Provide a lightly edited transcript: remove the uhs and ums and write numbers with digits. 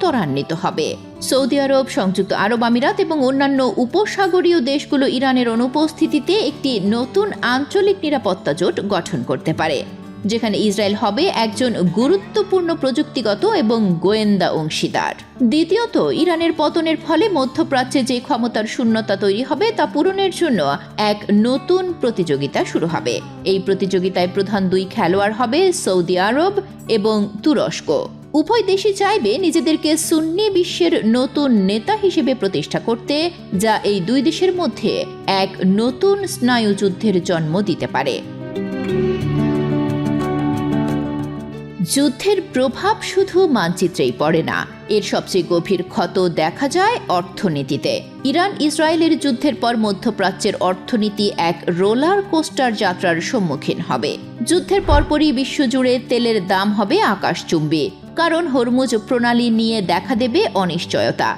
ত্বরান্বিত হবে। সৌদি আরব, সংযুক্ত আরব আমিরাত এবং অন্যান্য উপসাগরীয় দেশগুলো ইরানের অনুপস্থিতিতে একটি নতুন আঞ্চলিক নিরাপত্তা জোট গঠন করতে পারে, যেখানে ইসরায়েল হবে একজন গুরুত্বপূর্ণ প্রযুক্তিগত এবং গোয়েন্দা অংশীদার। দ্বিতীয়ত, ইরানের পতনের ফলে মধ্যপ্রাচ্যে যে ক্ষমতার শূন্যতা তৈরি হবে তা পূরণের জন্য এক নতুন প্রতিযোগিতা শুরু হবে। এই প্রতিযোগিতায় প্রধান দুই খেলোয়াড় হবে সৌদি আরব এবং তুরস্ক। উভয় দেশই চাইবে নিজেদেরকে সুন্নি বিশ্বের নতুন নেতা হিসেবে প্রতিষ্ঠা করতে, যা এই দুই দেশের মধ্যে এক নতুন স্নায়ুযুদ্ধের জন্ম দিতে পারে। যুদ্ধের প্রভাব শুধু মানচিত্রেই পড়ে না, এর সবচেয়ে গভীর ক্ষত দেখা যায় অর্থনীতিতে। ইরান ইসরায়েলের যুদ্ধের পর মধ্যপ্রাচ্যের অর্থনীতি এক রোলার কোস্টার যাত্রার সম্মুখীন হবে। যুদ্ধের পরপরই বিশ্বজুড়ে তেলের দাম হবে আকাশচুম্বী, কারণ হরমুজ প্রণালী নিয়ে দেখা দেবে অনিশ্চয়তা।